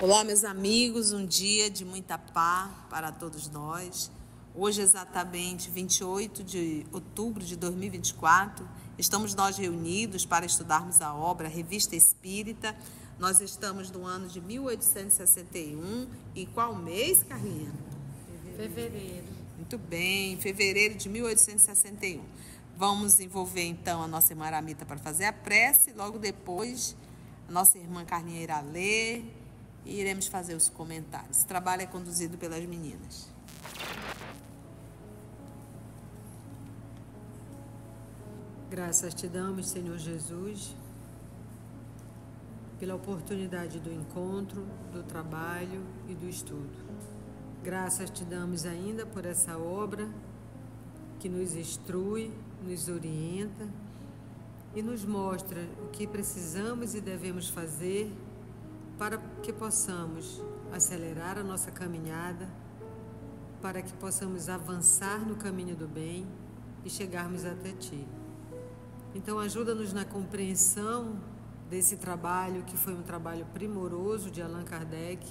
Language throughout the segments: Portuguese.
Olá, meus amigos, um dia de muita paz para todos nós. Hoje, exatamente 28 de outubro de 2024, estamos nós reunidos para estudarmos a obra Revista Espírita. Nós estamos no ano de 1861 e qual mês, Carlinha? Fevereiro. Muito bem, fevereiro de 1861. Vamos envolver então a nossa irmã Aramita para fazer a prece, logo depois a nossa irmã Carlinha irá ler e iremos fazer os comentários. O trabalho é conduzido pelas meninas. Graças te damos, Senhor Jesus, pela oportunidade do encontro, do trabalho e do estudo. Graças te damos ainda por essa obra que nos instrui, nos orienta e nos mostra o que precisamos e devemos fazer para que possamos acelerar a nossa caminhada, para que possamos avançar no caminho do bem e chegarmos até Ti. Então, ajuda-nos na compreensão desse trabalho, que foi um trabalho primoroso de Allan Kardec,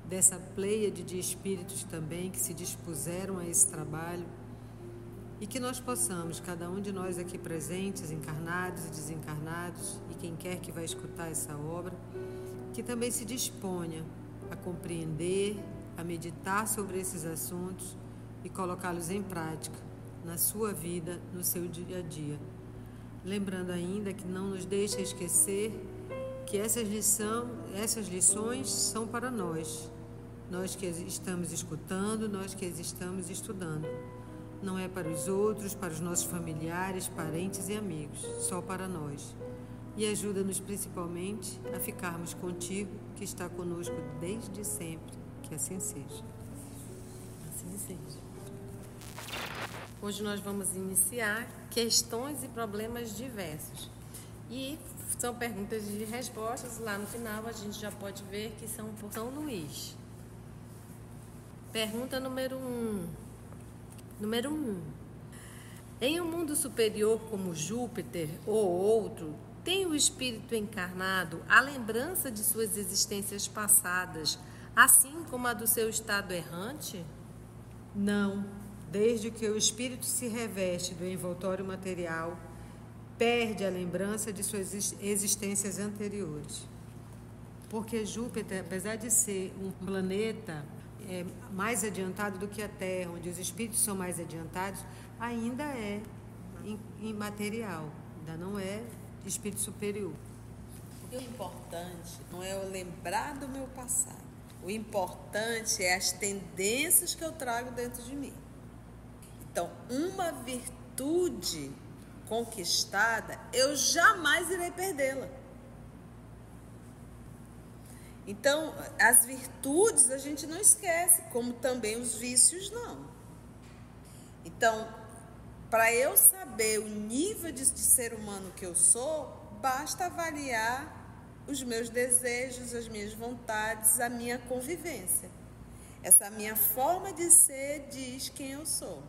dessa pleiade de espíritos também que se dispuseram a esse trabalho, e que nós possamos, cada um de nós aqui presentes, encarnados e desencarnados, e quem quer que vai escutar essa obra, que também se disponha a compreender, a meditar sobre esses assuntos e colocá-los em prática na sua vida, no seu dia a dia. Lembrando ainda que não nos deixa esquecer que essas lições são para nós que as estamos escutando, nós que as estamos estudando. Não é para os outros, para os nossos familiares, parentes e amigos, só para nós. E ajuda-nos principalmente a ficarmos contigo, que está conosco desde sempre. Que assim seja. Assim seja. Hoje nós vamos iniciar questões e problemas diversos. E são perguntas e respostas. Lá no final a gente já pode ver que são por São Luís. Pergunta número 1. Em um mundo superior como Júpiter ou outro, tem o espírito encarnado a lembrança de suas existências passadas, assim como a do seu estado errante? Não, desde que o espírito se reveste do envoltório material, perde a lembrança de suas existências anteriores. Porque Júpiter, apesar de ser um planeta mais adiantado do que a Terra, onde os espíritos são mais adiantados, ainda é imaterial, ainda não é espírito superior. O importante não é eu lembrar do meu passado. O importante é as tendências que eu trago dentro de mim. Então, uma virtude conquistada, eu jamais irei perdê-la. Então, as virtudes a gente não esquece, como também os vícios não. Então, para eu saber o nível de ser humano que eu sou, basta avaliar os meus desejos, as minhas vontades, a minha convivência. Essa minha forma de ser diz quem eu sou.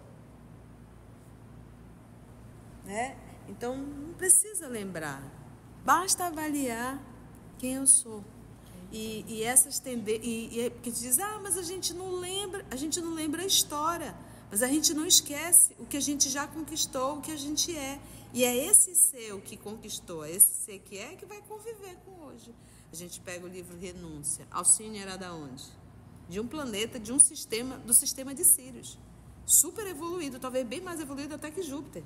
Né? Então, não precisa lembrar. Basta avaliar quem eu sou. E essas tendências... Porque diz, mas a gente não lembra a história. Mas a gente não esquece o que a gente já conquistou, o que a gente é. E é esse ser o que conquistou, é esse ser que vai conviver com hoje. A gente pega o livro Renúncia. Alcine era da onde? De um planeta, de um sistema, do sistema de Sírios. Super evoluído, talvez bem mais evoluído até que Júpiter.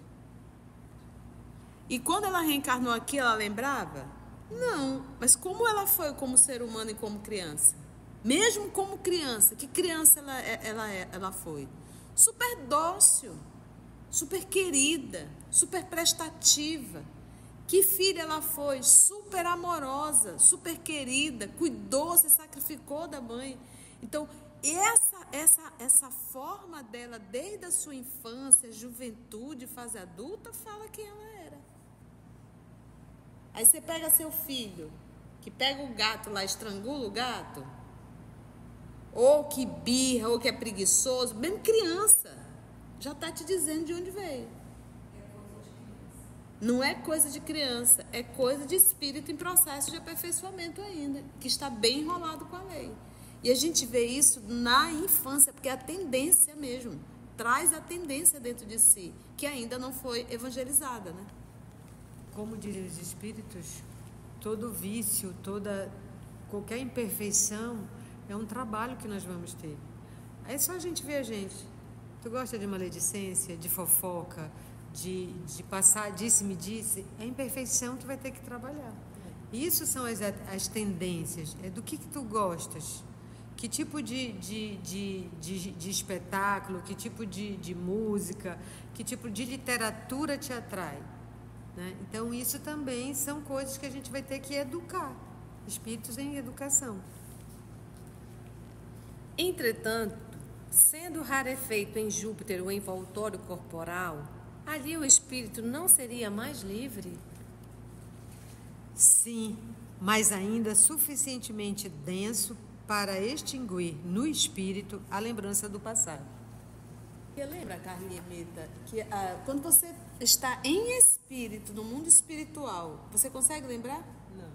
E quando ela reencarnou aqui, ela lembrava? Não, mas como ela foi como ser humano e como criança? Mesmo como criança, que criança ela foi? Super dócil, super querida, super prestativa. Que filha ela foi? Super amorosa, super querida, cuidou, se sacrificou da mãe. Então, essa forma dela, desde a sua infância, juventude, fase adulta, fala quem ela era. Aí você pega seu filho, que pega o gato lá, estrangula o gato, ou que birra, ou que é preguiçoso, mesmo criança, já está te dizendo de onde veio. Não é coisa de criança, é coisa de espírito em processo de aperfeiçoamento ainda, que está bem enrolado com a lei. E a gente vê isso na infância, porque é a tendência mesmo, traz a tendência dentro de si, que ainda não foi evangelizada, né? Como dizem os espíritos, todo vício, qualquer imperfeição é um trabalho que nós vamos ter. É só a gente ver a gente. Tu gosta de maledicência, de fofoca, de passar, disse-me disse, é a imperfeição que vai ter que trabalhar. Isso são as tendências, é do que tu gostas, que tipo de espetáculo, que tipo de música, que tipo de literatura te atrai, né? Então isso também são coisas que a gente vai ter que educar, espíritos em educação. Entretanto, sendo rarefeito em Júpiter o envoltório corporal, ali o espírito não seria mais livre? Sim, mas ainda suficientemente denso para extinguir no espírito a lembrança do passado. Porque lembra, Carliemeta, que quando você está em espírito, no mundo espiritual, você consegue lembrar? Não.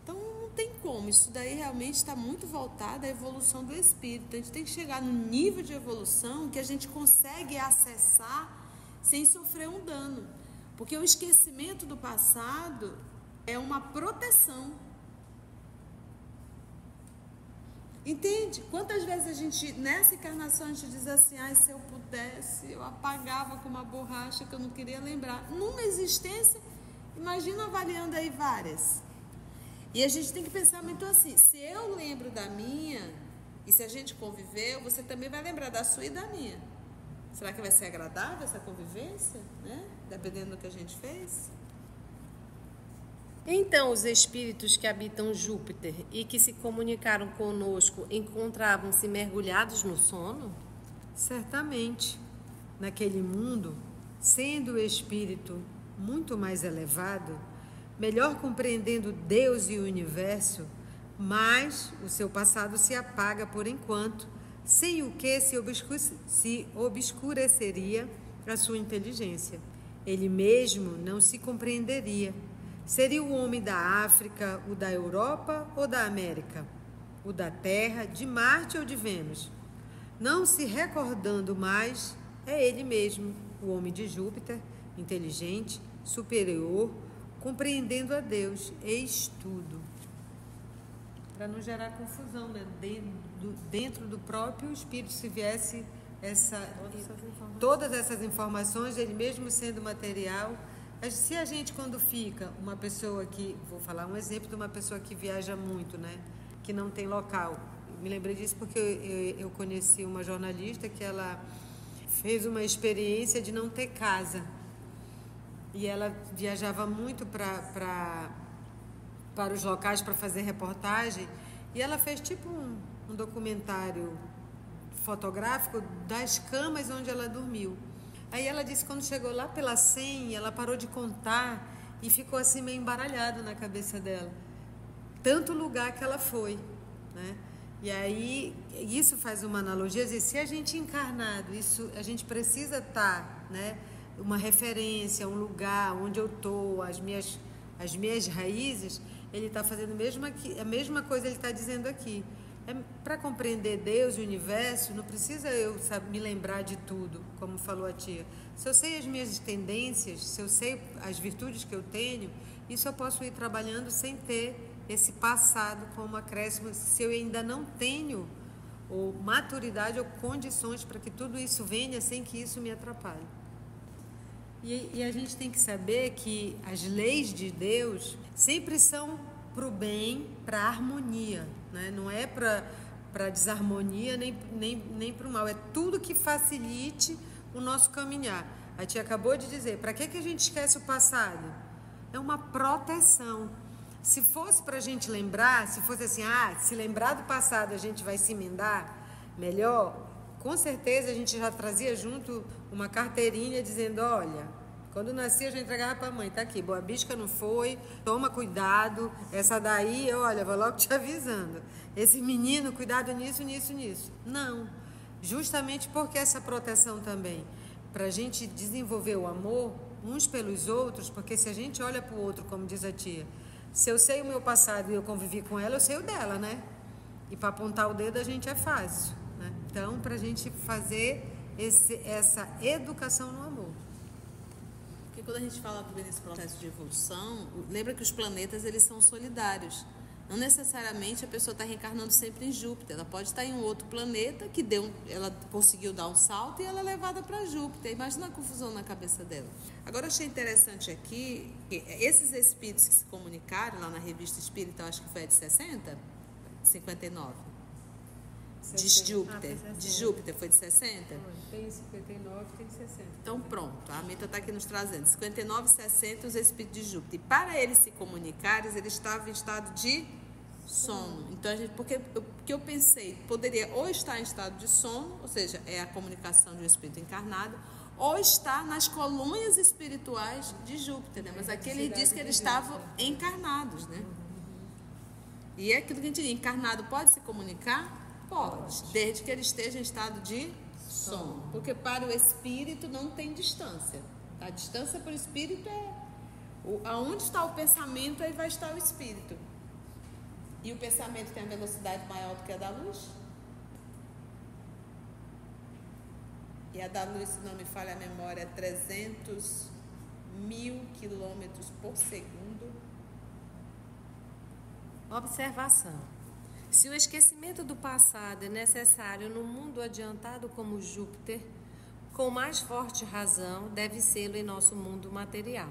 Então não tem como, isso daí realmente está muito voltado à evolução do espírito. A gente tem que chegar no nível de evolução que a gente consegue acessar sem sofrer um dano. Porque o esquecimento do passado é uma proteção. Entende? Quantas vezes a gente, nessa encarnação, a gente diz assim, ai, se eu pudesse, eu apagava com uma borracha que eu não queria lembrar. Numa existência, imagina avaliando aí várias. E a gente tem que pensar muito assim, se eu lembro da minha, e se a gente conviveu, você também vai lembrar da sua e da minha. Será que vai ser agradável essa convivência, né? Dependendo do que a gente fez? Então, os espíritos que habitam Júpiter e que se comunicaram conosco encontravam-se mergulhados no sono? Certamente, naquele mundo, sendo o espírito muito mais elevado, melhor compreendendo Deus e o universo, mas o seu passado se apaga por enquanto, sem o que se obscureceria a sua inteligência. Ele mesmo não se compreenderia. Seria o homem da África, o da Europa ou da América? O da Terra, de Marte ou de Vênus? Não se recordando mais, é ele mesmo, o homem de Júpiter, inteligente, superior, compreendendo a Deus, eis tudo. Para não gerar confusão, né? Dentro do próprio espírito, se viesse todas essas informações, ele mesmo sendo material. Se a gente, quando fica uma pessoa que, vou falar um exemplo de uma pessoa que viaja muito, né? Que não tem local. Me lembrei disso porque eu conheci uma jornalista que ela fez uma experiência de não ter casa. E ela viajava muito para os locais para fazer reportagem. E ela fez tipo um documentário fotográfico das camas onde ela dormiu. Aí ela disse que quando chegou lá pela 100, ela parou de contar e ficou assim meio embaralhado na cabeça dela. Tanto lugar que ela foi, né? E aí, isso faz uma analogia, dizer, se a gente encarnado, isso, a gente precisa estar, né? Uma referência, um lugar onde eu estou, as minhas raízes, ele está fazendo a mesma coisa ele está dizendo aqui. Para compreender Deus e o universo, não precisa eu me lembrar de tudo, como falou a tia. Se eu sei as minhas tendências, se eu sei as virtudes que eu tenho, isso eu posso ir trabalhando sem ter esse passado como acréscimo, se eu ainda não tenho ou maturidade ou condições para que tudo isso venha sem que isso me atrapalhe. E a gente tem que saber que as leis de Deus sempre são para o bem, para a harmonia, né? Não é para desarmonia nem para o mal, é tudo que facilite o nosso caminhar. A tia acabou de dizer, para que a gente esquece o passado? É uma proteção. Se fosse para a gente lembrar, se fosse assim, se lembrar do passado a gente vai se emendar melhor, com certeza a gente já trazia junto uma carteirinha dizendo, olha, Quando nascia, eu já entregava para a mãe. Tá aqui, boa bisca não foi, toma cuidado. Essa daí, olha, vou logo te avisando. Esse menino, cuidado nisso. Não. Justamente porque essa proteção também, para a gente desenvolver o amor uns pelos outros, porque se a gente olha para o outro, como diz a tia, se eu sei o meu passado e eu convivi com ela, eu sei o dela, né? E para apontar o dedo a gente é fácil, né? Então, para a gente fazer essa educação no amor. Porque quando a gente fala desse processo de evolução, lembra que os planetas eles são solidários. Não necessariamente a pessoa está reencarnando sempre em Júpiter. Ela pode estar em um outro planeta que ela conseguiu dar um salto e ela é levada para Júpiter. Imagina a confusão na cabeça dela. Agora, eu achei interessante aqui que esses espíritos que se comunicaram lá na Revista Espírita, eu acho que foi a de 60, 59. De Júpiter. De Júpiter foi de 60? Tem 59, tem 60. Então pronto, a Mita está aqui nos trazendo. 59 e 60 os espíritos de Júpiter. E para eles se comunicarem, eles estavam em estado de sono. Então porque eu pensei, poderia ou estar em estado de sono, ou seja, é a comunicação de um espírito encarnado, ou estar nas colônias espirituais de Júpiter, né? Mas aqui ele diz que eles estavam encarnados, né? E é aquilo que a gente diz, encarnado pode se comunicar? Pode, desde que ele esteja em estado de sono. Porque para o espírito não tem distância. A distância para o espírito aonde está o pensamento, aí vai estar o espírito. E o pensamento tem a velocidade maior do que a da luz. E a da luz, se não me falha a memória, é 300.000 quilômetros por segundo. Observação. Se o esquecimento do passado é necessário no mundo adiantado como Júpiter, com mais forte razão deve sê-lo em nosso mundo material.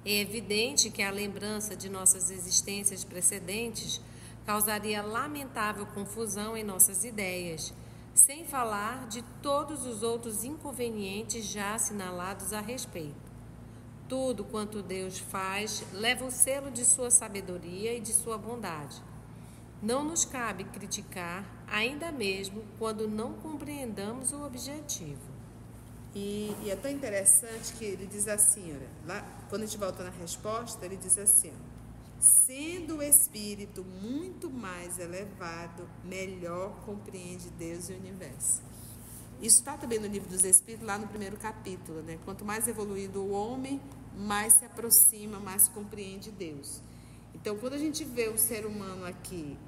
É evidente que a lembrança de nossas existências precedentes causaria lamentável confusão em nossas ideias, sem falar de todos os outros inconvenientes já assinalados a respeito. Tudo quanto Deus faz leva o selo de sua sabedoria e de sua bondade. Não nos cabe criticar, ainda mesmo quando não compreendamos o objetivo. E é tão interessante que ele diz assim, olha, lá, quando a gente volta na resposta, ele diz assim, ó, sendo o espírito muito mais elevado, melhor compreende Deus e o universo. Isso está também no livro dos Espíritos, lá no primeiro capítulo, né? Quanto mais evoluído o homem, mais se aproxima, mais compreende Deus. Então, quando a gente vê o ser humano aqui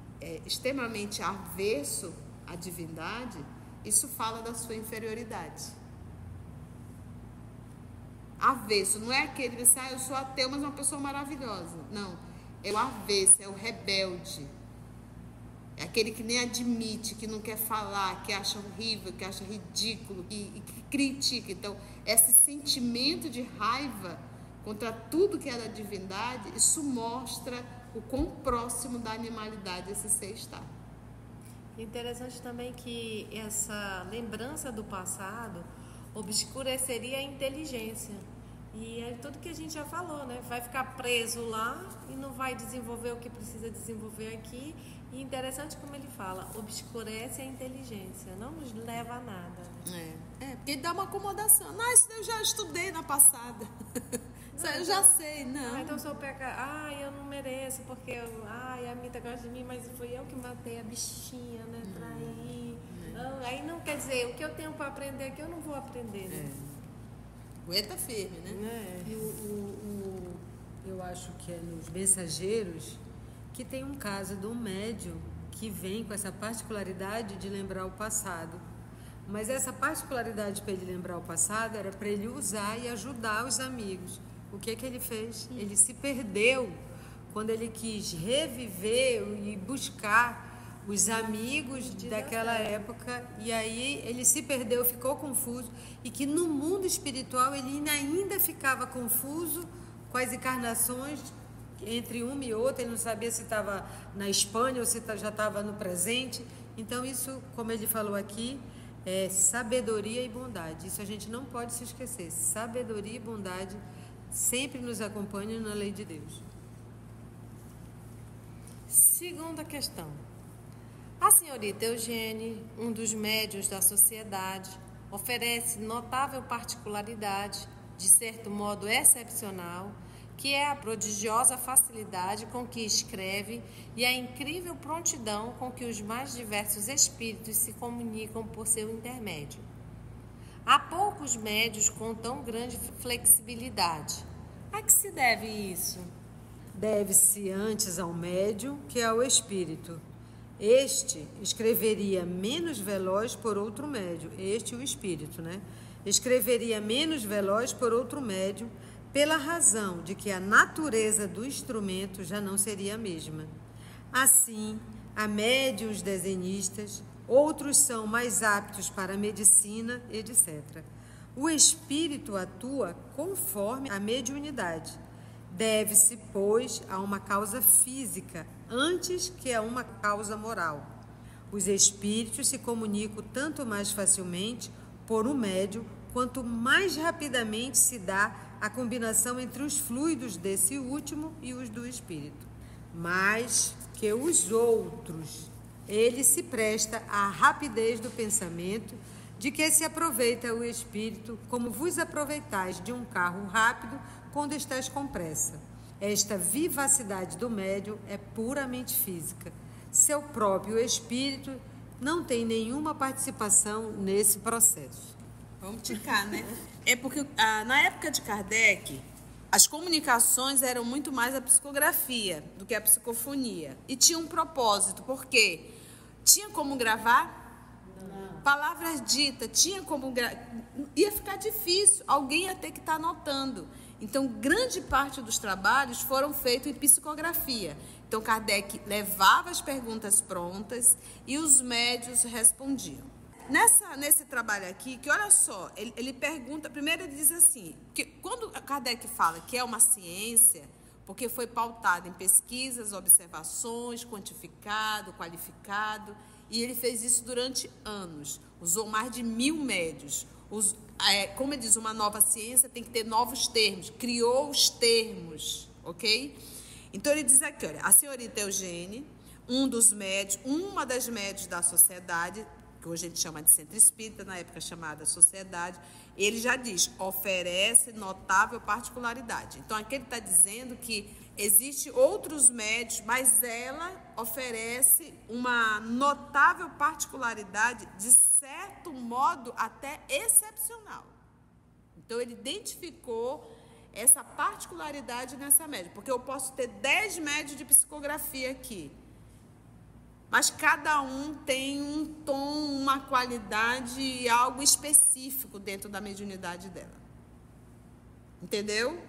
extremamente avesso à divindade, isso fala da sua inferioridade. Avesso, não é aquele que diz, eu sou ateu, mas uma pessoa maravilhosa. Não, é o avesso, é o rebelde. É aquele que nem admite, que não quer falar, que acha horrível, que acha ridículo, que critica. Então, esse sentimento de raiva contra tudo que é da divindade, isso mostra o quão próximo da animalidade esse ser está. Interessante também que essa lembrança do passado obscureceria a inteligência. E é tudo que a gente já falou, né? Vai ficar preso lá e não vai desenvolver o que precisa desenvolver aqui. E interessante como ele fala, obscurece a inteligência, não nos leva a nada. Porque ele dá uma acomodação. Não, isso eu já estudei na passada. Isso eu já sei, não. Então se eu pecar, eu não mereço, porque a Mita gosta de mim, mas foi eu que matei a bichinha, né? Traí. Aí não quer dizer, o que eu tenho para aprender aqui eu não vou aprender, né? Aguenta firme, né? Eu acho que é nos Mensageiros que tem um caso de um médium que vem com essa particularidade de lembrar o passado. Mas essa particularidade para ele lembrar o passado era para ele usar e ajudar os amigos. O que ele fez? Ele se perdeu quando ele quis reviver e buscar os amigos daquela época, e aí ele se perdeu, ficou confuso, e que no mundo espiritual ele ainda ficava confuso com as encarnações entre uma e outra, ele não sabia se estava na Espanha ou se já estava no presente. Então isso, como ele falou aqui, é sabedoria e bondade. Isso a gente não pode se esquecer. Sabedoria e bondade sempre nos acompanham na lei de Deus. Segunda questão. A senhorita Eugênie, um dos médiuns da sociedade, oferece notável particularidade de certo modo excepcional, que é a prodigiosa facilidade com que escreve e a incrível prontidão com que os mais diversos espíritos se comunicam por seu intermédio. Há poucos médios com tão grande flexibilidade. A que se deve isso? Deve-se antes ao médium que ao espírito. Este escreveria menos veloz por outro médium. Este, o espírito, né? Escreveria menos veloz por outro médium, pela razão de que a natureza do instrumento já não seria a mesma. Assim, há médiuns desenhistas, outros são mais aptos para a medicina, etc. O espírito atua conforme a mediunidade. Deve-se, pois, a uma causa física, antes que a uma causa moral. Os espíritos se comunicam tanto mais facilmente por um médium, quanto mais rapidamente se dá a combinação entre os fluidos desse último e os do espírito. Mais que os outros, ele se presta à rapidez do pensamento, de que se aproveita o espírito, como vos aproveitais de um carro rápido quando estáis com pressa. Esta vivacidade do médium é puramente física. Seu próprio espírito não tem nenhuma participação nesse processo. Vamos ticar, né? É porque na época de Kardec, as comunicações eram muito mais a psicografia do que a psicofonia. E tinha um propósito, porque tinha como gravar? Não. Palavras ditas, tinha como ia ficar difícil, alguém ia ter que estar anotando. Então, grande parte dos trabalhos foram feitos em psicografia. Então, Kardec levava as perguntas prontas e os médios respondiam. Nesse trabalho aqui, que olha só, ele pergunta, primeiro ele diz assim, que quando Kardec fala que é uma ciência, porque foi pautada em pesquisas, observações, quantificado, qualificado, e ele fez isso durante anos, usou mais de 1000 médios. Como ele diz, uma nova ciência tem que ter novos termos, criou os termos, ok? Então ele diz aqui, olha, a senhorita Eugênie, uma das médios da sociedade, que hoje a gente chama de Centro Espírita, na época chamada Sociedade, ele já diz, oferece notável particularidade. Então, aqui ele está dizendo que existem outros médios, mas ela oferece uma notável particularidade, de certo modo até excepcional. Então, ele identificou essa particularidade nessa média, porque eu posso ter 10 médios de psicografia aqui, mas cada um tem um tom, uma qualidade, algo específico dentro da mediunidade dela. Entendeu?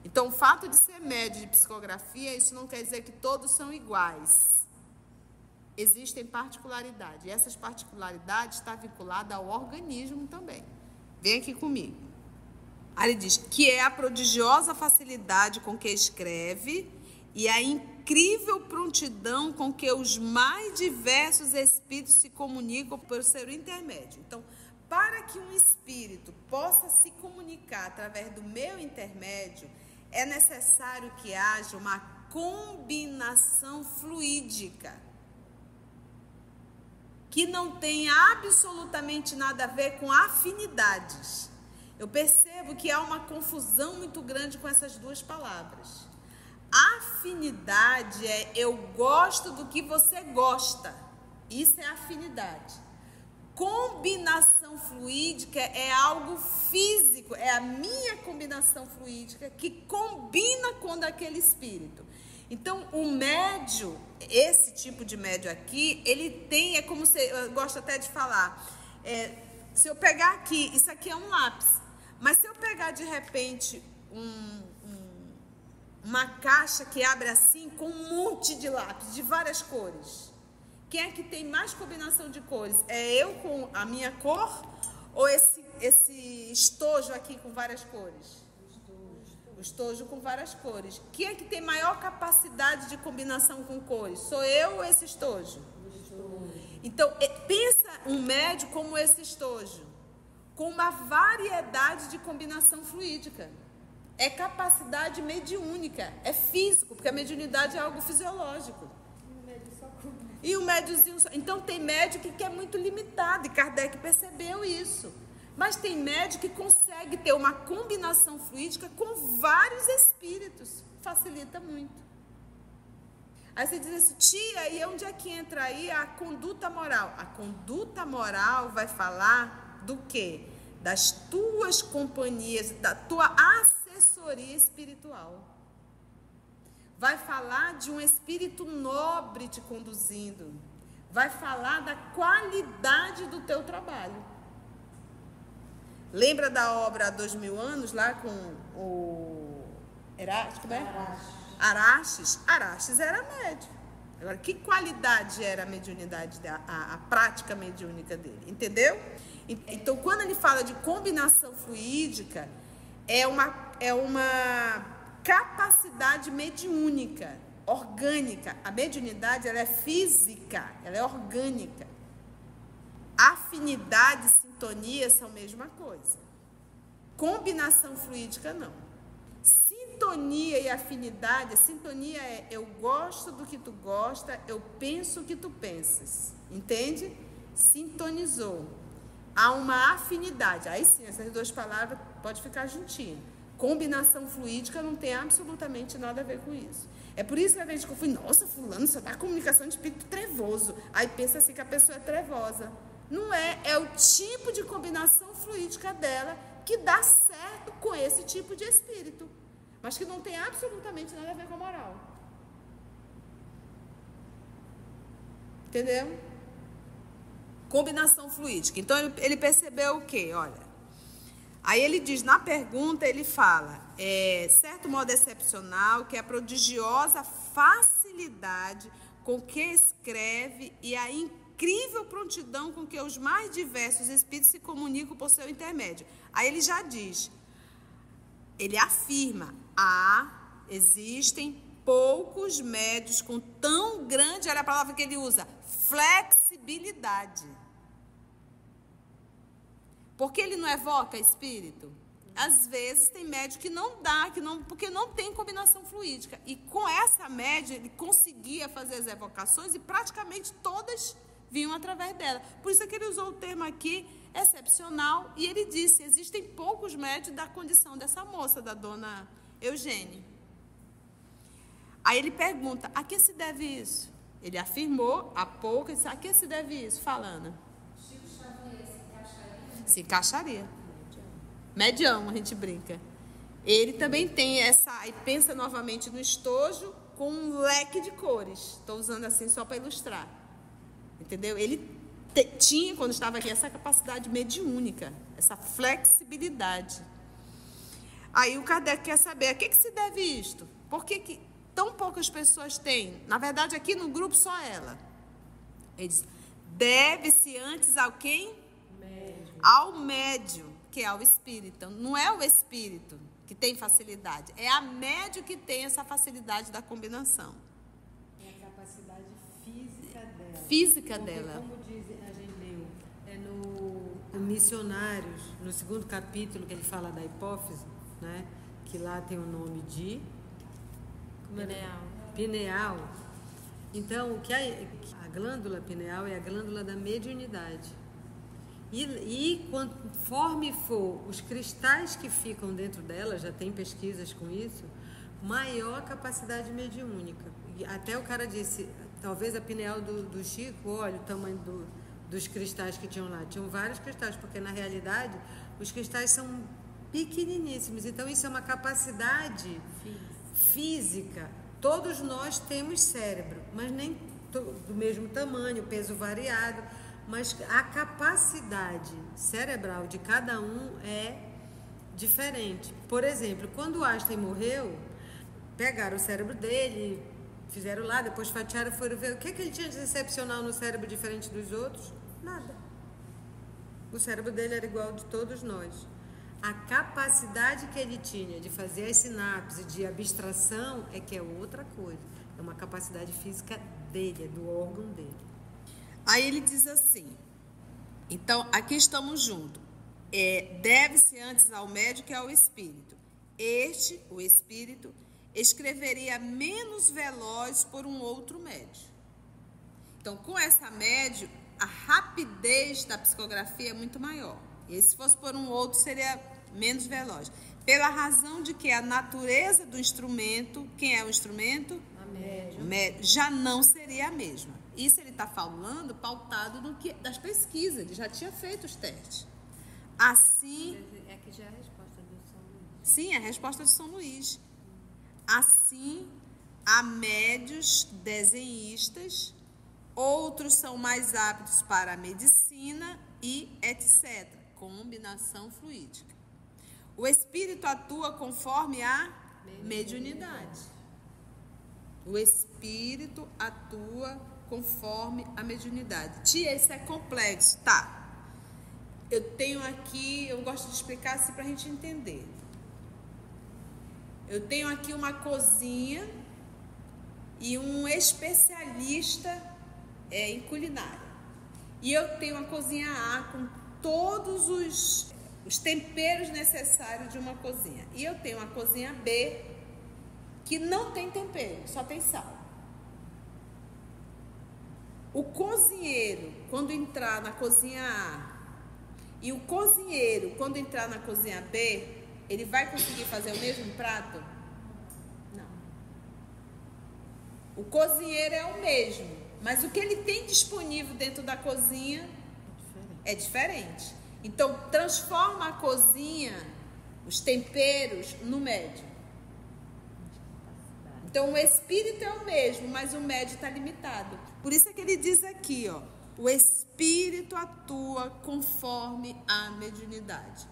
Então, o fato de ser médio de psicografia, isso não quer dizer que todos são iguais. Existem particularidades. E essas particularidades estão vinculadas ao organismo também. Vem aqui comigo. Aí ele diz que é a prodigiosa facilidade com que escreve e a incrível prontidão com que os mais diversos espíritos se comunicam por seu intermédio. Então, para que um espírito possa se comunicar através do meu intermédio, é necessário que haja uma combinação fluídica, que não tem absolutamente nada a ver com afinidades. Eu percebo que há uma confusão muito grande com essas duas palavras. Afinidade é eu gosto do que você gosta. Isso é afinidade. Combinação fluídica é algo físico, é a minha combinação fluídica que combina com daquele espírito. Então, o médio, esse tipo de médio aqui, ele tem, é como se, eu gosto até de falar, se eu pegar aqui, isso aqui é um lápis, mas se eu pegar de repente uma caixa que abre assim com um monte de lápis de várias cores, quem é que tem mais combinação de cores? É eu com a minha cor ou esse estojo aqui com várias cores? O estojo com várias cores. Quem é que tem maior capacidade de combinação com cores? Sou eu ou esse estojo? Então, pensa um médio como esse estojo, com uma variedade de combinação fluídica. É capacidade mediúnica, é físico, porque a mediunidade é algo fisiológico. E o médiozinho só. Então tem médio que é muito limitado, e Kardec percebeu isso. Mas tem médium que consegue ter uma combinação fluídica com vários espíritos. Facilita muito. Aí você diz assim, tia, e onde é que entra aí a conduta moral? A conduta moral vai falar do quê? Das tuas companhias, da tua assessoria espiritual. Vai falar de um espírito nobre te conduzindo. Vai falar da qualidade do teu trabalho. Lembra da obra Há 2000 anos, lá com o Araxes? Araxes era médium. Agora, que qualidade era a mediunidade, a prática mediúnica dele? Entendeu? Então, quando ele fala de combinação fluídica, é uma capacidade mediúnica, orgânica. A mediunidade, ela é física, ela é orgânica. Afinidade e sintonia são a mesma coisa. Combinação fluídica, não. Sintonia e afinidade, a sintonia é eu gosto do que tu gosta, eu penso o que tu pensas. Entende? Sintonizou. Há uma afinidade. Aí sim, essas duas palavras podem ficar juntinhas. Combinação fluídica não tem absolutamente nada a ver com isso. É por isso que a gente confunde, nossa, fulano só dá comunicação de espírito trevoso. Aí pensa assim que a pessoa é trevosa. Não é, é o tipo de combinação fluídica dela que dá certo com esse tipo de espírito. Mas que não tem absolutamente nada a ver com a moral. Entendeu? Combinação fluídica. Então, ele percebeu o quê? Olha, aí ele diz, na pergunta, ele fala, certo modo excepcional, que é a prodigiosa facilidade com que escreve e a incrível prontidão com que os mais diversos espíritos se comunicam por seu intermédio. Aí ele já diz, ele afirma, existem poucos médios com tão grande, olha a palavra que ele usa, flexibilidade. Por que ele não evoca espírito? Às vezes tem médio que não dá, porque não tem combinação fluídica. E com essa média ele conseguia fazer as evocações e praticamente todas vinham através dela. Por isso é que ele usou o termo aqui, excepcional, e ele disse, existem poucos médios da condição dessa moça, da dona Eugênia. Aí ele pergunta, a que se deve isso? Ele afirmou há pouco, ele disse, a que se deve isso? Falando. Chico Xavier se encaixaria? Se encaixaria. Medião, a gente brinca. Ele também tem essa, e pensa novamente no estojo com um leque de cores. Estou usando assim só para ilustrar. Entendeu? Ele tinha, quando estava aqui, essa capacidade mediúnica, essa flexibilidade. Aí o Kardec quer saber, a que se deve isto? Por que tão poucas pessoas têm? Na verdade, aqui no grupo, só ela. Ele diz, deve-se antes ao quem? Médium. Ao médium, que é o espírito. Então, não é o espírito que tem facilidade, é a médium que tem essa facilidade da combinação. É a capacidade física dela. Física porque, dela. como diz, a gente leu, no Missionários, no 2º capítulo, que ele fala da hipófise, né? Que lá tem o nome de pineal. Então, a glândula pineal é a glândula da mediunidade. E conforme for os cristais que ficam dentro dela, já tem pesquisas com isso, maior capacidade mediúnica. E até o cara disse, talvez a pineal do Chico, olha o tamanho dos cristais que tinham lá. Tinham vários cristais, porque na realidade os cristais são pequeniníssimos. Então isso é uma capacidade física. Todos nós temos cérebro, mas nem do mesmo tamanho, peso variado. Mas a capacidade cerebral de cada um é diferente. Por exemplo, quando o Einstein morreu, pegaram o cérebro dele, fizeram lá, depois fatiaram, foram ver o que ele tinha de excepcional no cérebro diferente dos outros? Nada. O cérebro dele era igual de todos nós. A capacidade que ele tinha de fazer as sinapses, de abstração, é que é outra coisa. É uma capacidade física dele, é do órgão dele. Aí ele diz assim, então, aqui estamos juntos. Deve-se antes ao médium que ao espírito. O espírito, escreveria menos veloz por um outro médium. Então, com essa médium, a rapidez da psicografia é muito maior. E se fosse por um outro, seria menos veloz. Pela razão de que a natureza do instrumento, quem é o instrumento? O médium. Já não seria a mesma. Isso ele está falando pautado no que, das pesquisas. Ele já tinha feito os testes. Assim... É que já é a resposta do São Luís. Sim, é a resposta de São Luís. Assim, há médios desenhistas, outros são mais aptos para a medicina e etc. Combinação fluídica. O espírito atua conforme a mediunidade. O espírito atua conforme a mediunidade. Tia, isso é complexo. Tá. Eu tenho aqui, eu gosto de explicar assim para a gente entender. Eu tenho aqui uma cozinha e um especialista em culinária. E eu tenho uma cozinha A com todos os temperos necessários de uma cozinha. E eu tenho uma cozinha B que não tem tempero, só tem sal. O cozinheiro, quando entrar na cozinha A, e o cozinheiro, quando entrar na cozinha B, ele vai conseguir fazer o mesmo prato? Não. O cozinheiro é o mesmo, mas o que ele tem disponível dentro da cozinha é diferente. Então, transforma a cozinha, os temperos, no médium. Então, o espírito é o mesmo, mas o médium está limitado. Por isso é que ele diz aqui, ó, o espírito atua conforme a mediunidade.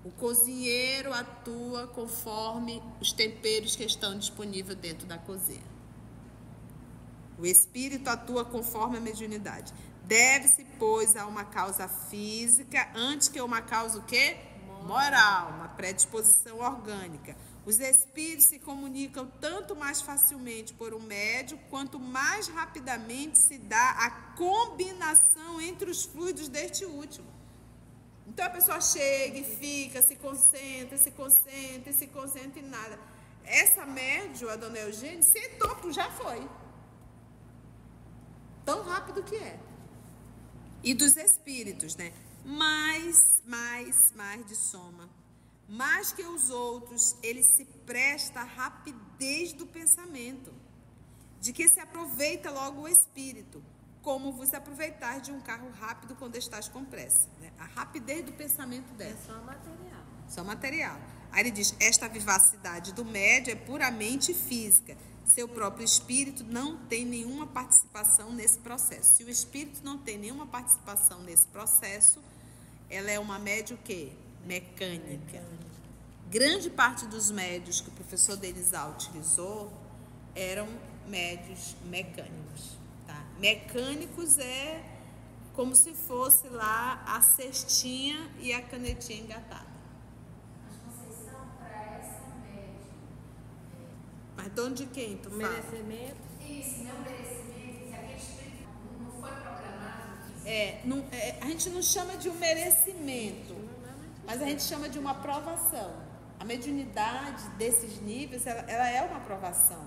O cozinheiro atua conforme os temperos que estão disponíveis dentro da cozinha. O espírito atua conforme a mediunidade. Deve-se, pois, a uma causa física antes que uma causa o quê? Moral, uma predisposição orgânica. Os espíritos se comunicam tanto mais facilmente por um médium, quanto mais rapidamente se dá a combinação entre os fluidos deste último. Então a pessoa chega e fica, se concentra e nada. Essa médium, a dona Eugênia, sentou, já foi. Tão rápido que é. E dos espíritos, né? Mais de soma. Mais que os outros, ele se presta à rapidez do pensamento, de que se aproveita logo o espírito, como vos aproveitar de um carro rápido quando estás com pressa. Né? A rapidez do pensamento dela. É só material. Só material. Aí ele diz, esta vivacidade do médium é puramente física. Seu próprio espírito não tem nenhuma participação nesse processo. Se o espírito não tem nenhuma participação nesse processo, ela é uma médium o quê? Mecânica. Grande parte dos médios que o professor Denisal utilizou eram médios mecânicos. Tá? Mecânicos é como se fosse lá a cestinha e a canetinha engatada. Mas Conceição, para essa média. Mas dono de quem tu fala? Merecimento. Isso, não merecimento, se aquele espírito não foi programado. A gente não chama de um merecimento, mas a gente chama de uma aprovação. A mediunidade desses níveis, ela é uma aprovação.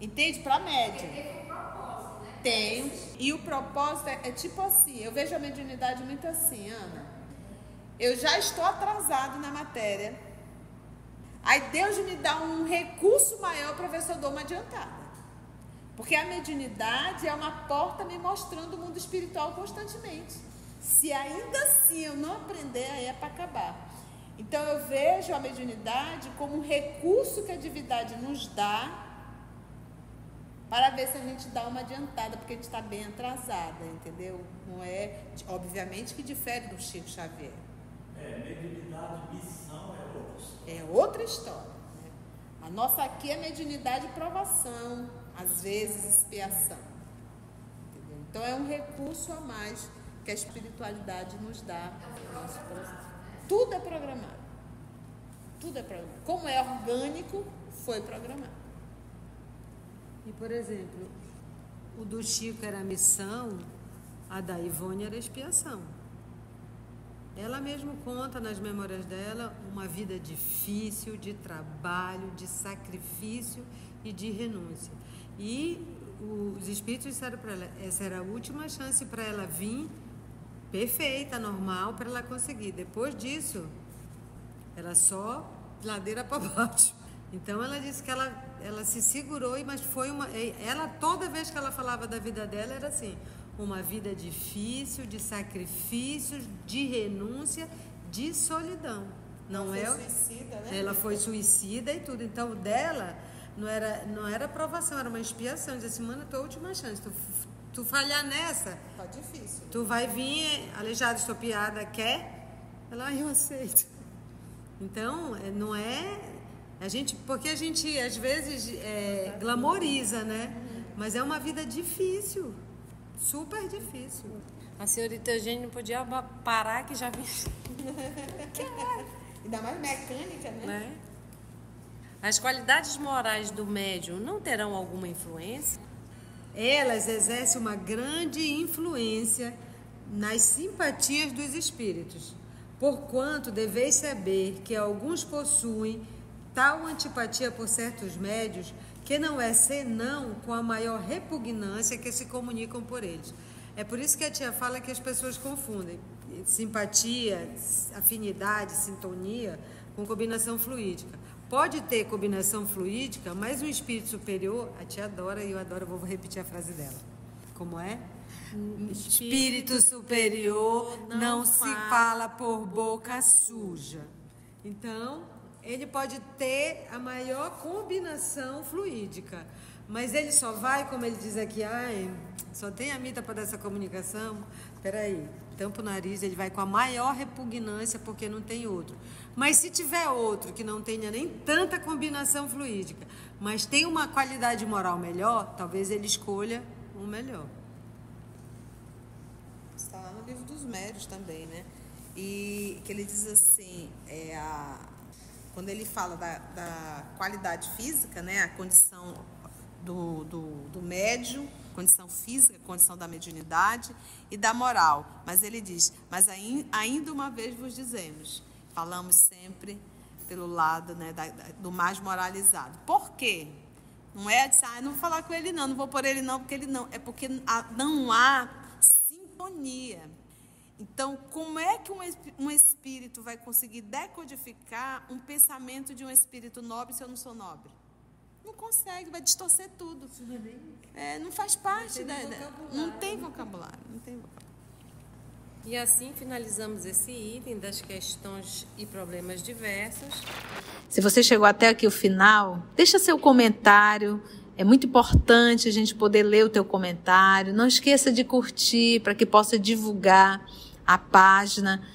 Entende? Para a média. Tem um propósito, né? Tem. E o propósito é tipo assim, eu vejo a mediunidade muito assim, Ana. Eu já estou atrasado na matéria. Aí Deus me dá um recurso maior para ver se eu dou uma adiantada. Porque a mediunidade é uma porta me mostrando o mundo espiritual constantemente. Se ainda assim eu não aprender, aí é para acabar. Então eu vejo a mediunidade como um recurso que a divindade nos dá para ver se a gente dá uma adiantada, porque a gente está bem atrasada, entendeu? Não é, obviamente que difere do Chico Xavier. Mediunidade, missão é outra história. É outra história. Né? A nossa aqui é mediunidade e provação, às vezes expiação. Entendeu? Então é um recurso a mais que a espiritualidade nos dá. Tudo é programado. Tudo é programado. Como é orgânico, foi programado. E, por exemplo, o do Chico era a missão, a da Ivone era a expiação. Ela mesma conta nas memórias dela uma vida difícil, de trabalho, de sacrifício e de renúncia. E os espíritos disseram para ela, essa era a última chance para ela vir perfeita, normal, para ela conseguir. Depois disso, era só ladeira para baixo. Então ela disse que ela se segurou, mas foi ela, toda vez que ela falava da vida dela, era assim, uma vida difícil, de sacrifícios, de renúncia, de solidão. Não é? Suicida, né? Ela foi suicida e tudo. Então dela não era provação, era uma expiação. Dizia assim, mano, tua última chance. Tu falhar nessa, Tá difícil. tu vai vir aleijada, estopiada, quer? Ela, eu aceito. Então, não é... porque a gente, às vezes, glamoriza, né? Mas é uma vida difícil. Super difícil. A senhorita Eugênia não podia parar que já vinha. Ainda mais mecânica, né? Né? As qualidades morais do médium não terão alguma influência? Elas exercem uma grande influência nas simpatias dos espíritos, porquanto deveis saber que alguns possuem tal antipatia por certos médios que não é senão com a maior repugnância que se comunicam por eles. É por isso que a tia fala que as pessoas confundem simpatia, afinidade, sintonia com combinação fluídica. Pode ter combinação fluídica, mas um espírito superior, a tia adora e eu adoro, vou repetir a frase dela. Como é? Espírito superior não se fala por boca suja. Então, ele pode ter a maior combinação fluídica, mas ele só vai, como ele diz aqui, só tem a Mita para dar essa comunicação. Peraí, tampa o nariz, ele vai com a maior repugnância porque não tem outro. Mas se tiver outro que não tenha nem tanta combinação fluídica, mas tem uma qualidade moral melhor, talvez ele escolha o melhor. Está lá no livro dos médios também, né? E que ele diz assim, quando ele fala da qualidade física, né? A condição do médium, condição física, condição da mediunidade e da moral. Mas ele diz, mas ainda uma vez vos dizemos, falamos sempre pelo lado, né, do mais moralizado. Por quê? Não é de não vou falar com ele não vou por ele não, porque ele não. É porque não há sintonia. Então, como é que um espírito vai conseguir decodificar um pensamento de um espírito nobre se eu não sou nobre? Não consegue, vai distorcer tudo. Não faz parte não tem vocabulário. E assim finalizamos esse item das questões e problemas diversos. Se você chegou até aqui o final, deixa seu comentário. É muito importante a gente poder ler o teu comentário. Não esqueça de curtir para que possa divulgar a página.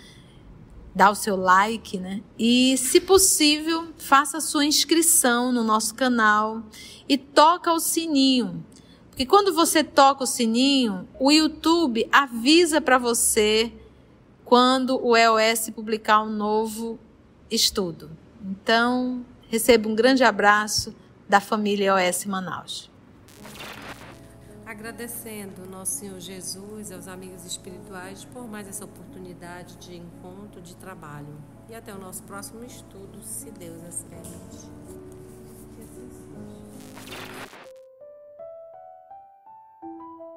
Dá o seu like, né? E, se possível, faça a sua inscrição no nosso canal e toca o sininho. Porque quando você toca o sininho, o YouTube avisa para você quando o EOS publicar um novo estudo. Então, receba um grande abraço da família EOS Manaus. Agradecendo ao nosso Senhor Jesus e aos amigos espirituais por mais essa oportunidade de encontro, de trabalho. E até o nosso próximo estudo, se Deus assim permite.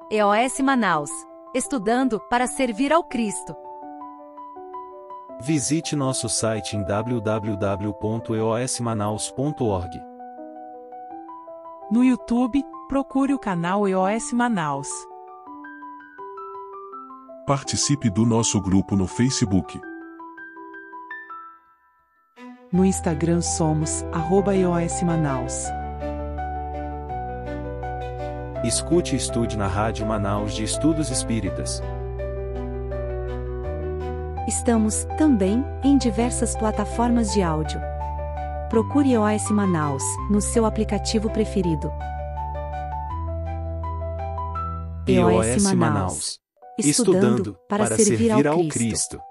EOS Manaus. Estudando para servir ao Cristo. Visite nosso site em www.eosmanaus.org. No YouTube, procure o canal EOS Manaus. Participe do nosso grupo no Facebook. No Instagram somos @EOS Manaus. Escute e estude na Rádio Manaus de Estudos Espíritas. Estamos, também, em diversas plataformas de áudio. Procure EOS Manaus, no seu aplicativo preferido. EOS Manaus. Estudando para servir ao Cristo.